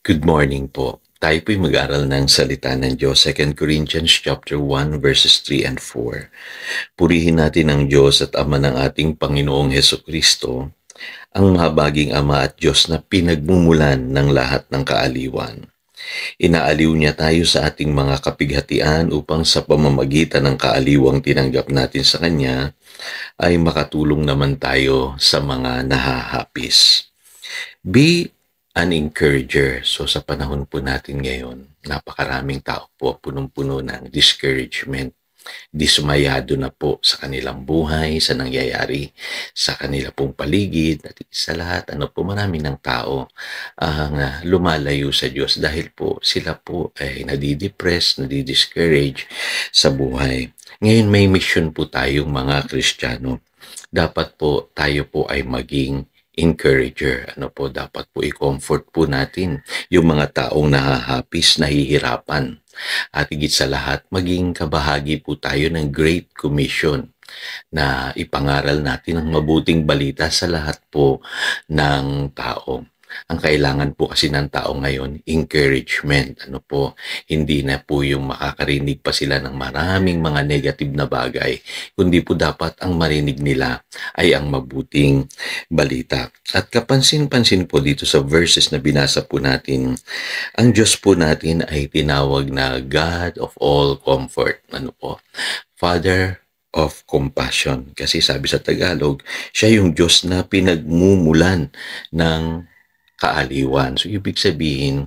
Good morning po. Tayo po'y mag-aral ng salita ng Diyos, 2 Corinthians chapter 1 verses 3 and 4. Purihin natin ang Diyos at Ama ng ating Panginoong Hesukristo, ang mahabaging Ama at Diyos na pinagmumulan ng lahat ng kaaliwan. Inaaliw niya tayo sa ating mga kapighatian upang sa pamamagitan ng kaaliwang tinanggap natin sa Kanya, ay makatulong naman tayo sa mga nahahapis. Be an encourager. So sa panahon po natin ngayon, napakaraming tao po punong-puno ng discouragement. Dismayado na po sa kanilang buhay, sa nangyayari sa kanila pong paligid, at sa lahat, marami ng tao ang lumalayo sa Diyos dahil po sila po ay nadidepress, nadidiscourage sa buhay. Ngayon may mission po tayong mga Kristiyano. Dapat po tayo po ay maging encourager. Dapat po i-comfort po natin yung mga taong nahahapis, nahihirapan. At higit sa lahat, maging kabahagi po tayo ng Great Commission na ipangaral natin ang mabuting balita sa lahat po ng tao. Ang kailangan po kasi ng tao ngayon, encouragement. Hindi na po yung makakarinig pa sila ng maraming mga negative na bagay, kundi po dapat ang marinig nila ay ang mabuting balita. At kapansin-pansin po dito sa verses na binasa po natin, ang Diyos po natin ay tinawag na God of all comfort. Father of compassion. Kasi sabi sa Tagalog, siya yung Diyos na pinagmumulan ng kaaliwan. So, ibig sabihin,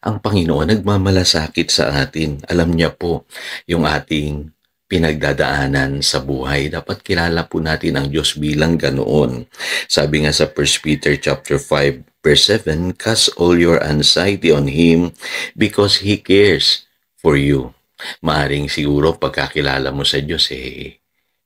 ang Panginoon nagmamalasakit sa atin. Alam niya po yung ating pinagdadaanan sa buhay. Dapat kilala po natin ang Diyos bilang ganoon. Sabi nga sa 1 Peter chapter 5 verse 7, cast all your anxiety on Him because He cares for you. Maaring siguro pagkakilala mo sa Diyos,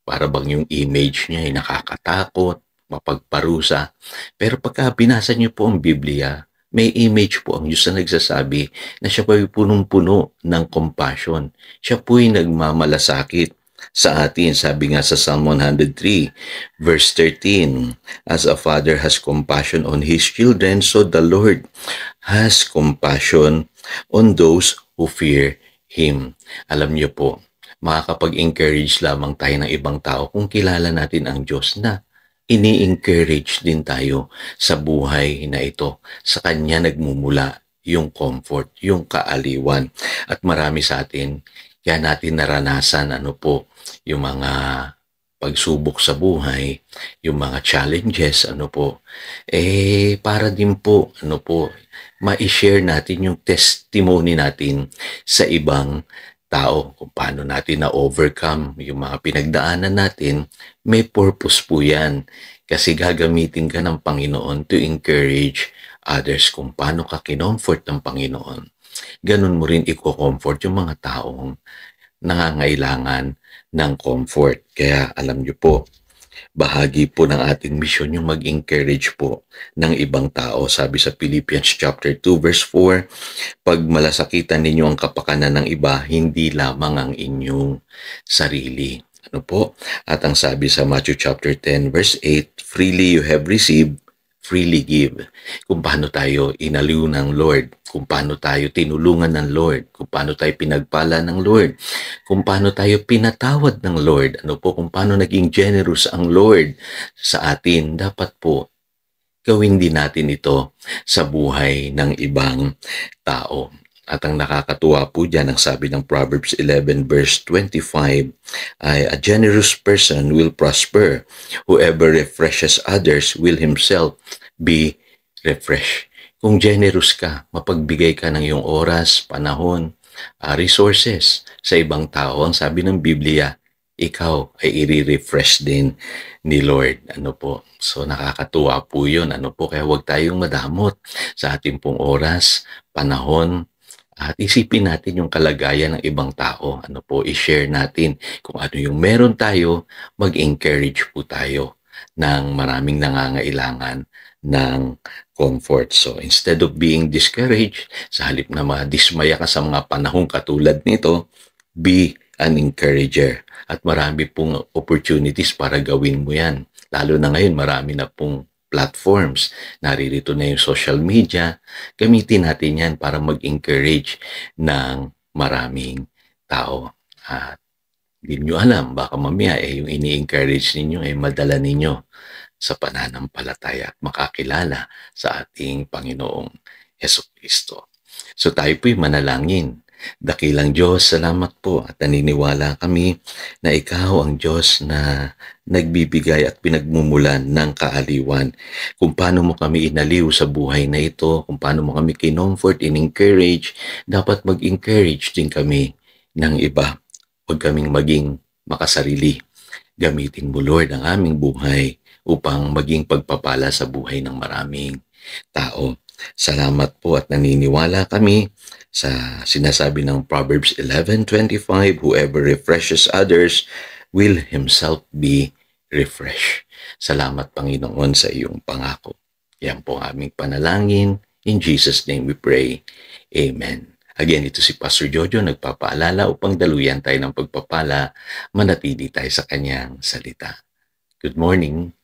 para bang yung image niya ay nakakatakot, mapagparusa. Pero pagka binasa niyo po ang Biblia, may image po ang Diyos na nagsasabi na siya po ay punong-puno ng compassion. Siya po ay nagmamalasakit sa atin. Sabi nga sa Psalm 103, verse 13, as a father has compassion on his children, so the Lord has compassion on those who fear Him. Alam niyo po, makakapag-encourage lamang tayo ng ibang tao kung kilala natin ang Diyos na ini-encourage din tayo sa buhay na ito. Sa Kanya nagmumula yung comfort, yung kaaliwan. At marami sa atin, kaya natin naranasan yung mga pagsubok sa buhay, yung mga challenges, para din po, ma-share natin yung testimony natin sa ibang tao, kung paano natin na-overcome yung mga pinagdaanan natin. May purpose po yan kasi gagamitin ka ng Panginoon to encourage others. Kung paano ka kinomfort ng Panginoon, ganun mo rin i-comfort yung mga taong nangangailangan ng comfort. Kaya alam niyo po, bahagi po ng ating mission yung mag-encourage po ng ibang tao. Sabi sa Philippians chapter 2 verse 4, pag malasakitan ninyo ang kapakanan ng iba, hindi lamang ang inyong sarili. At ang sabi sa Matthew chapter 10 verse 8, freely you have received, freely give. Kung paano tayo inaliw ng Lord, kung paano tayo tinulungan ng Lord, kung paano tayo pinagpala ng Lord, kung paano tayo pinatawad ng Lord, kung paano naging generous ang Lord sa atin, dapat po gawin din natin ito sa buhay ng ibang tao. At ang nakakatuwa po dyan, ang sabi ng Proverbs 11 verse 25, ay a generous person will prosper. Whoever refreshes others will himself be refreshed. Kung generous ka, mapagbigay ka ng iyong oras, panahon, resources sa ibang tao, ang sabi ng Biblia, ikaw ay i-refresh din ni Lord. So nakakatuwa po yun. Kaya huwag tayong madamot sa ating pong oras, panahon, at isipin natin yung kalagayan ng ibang tao. I-share natin kung ano yung meron tayo, mag-encourage po tayo ng maraming nangangailangan ng comfort. So instead of being discouraged, sa halip na madismaya ka sa mga panahong katulad nito, be an encourager. At marami pong opportunities para gawin mo yan. Lalo na ngayon, marami na pong platforms. Naririto na yung social media. Gamitin natin yan para mag-encourage ng maraming tao. At hindi nyo alam, baka mamaya yung ini-encourage ninyo madala ninyo sa pananampalataya at makakilala sa ating Panginoong Hesukristo. So tayo po'y manalangin. Dakilang Diyos, salamat po at naniniwala kami na Ikaw ang Diyos na nagbibigay at pinagmumulan ng kaaliwan. Kung paano mo kami inaliw sa buhay na ito, kung paano mo kami kinomfort, in-encourage, dapat mag-encourage din kami ng iba. Huwag kaming maging makasarili. Gamitin mo, Lord, ang aming buhay upang maging pagpapala sa buhay ng maraming tao. Salamat po at naniniwala kami sa sinasabi ng Proverbs 11:25, whoever refreshes others will himself be refreshed. Salamat, Panginoon, sa iyong pangako. Yan po ang aming panalangin. In Jesus' name we pray. Amen. Again, ito si Pastor Jojo nagpapaalala upang daluyan tayo ng pagpapala, manatili tayo sa kanyang salita. Good morning.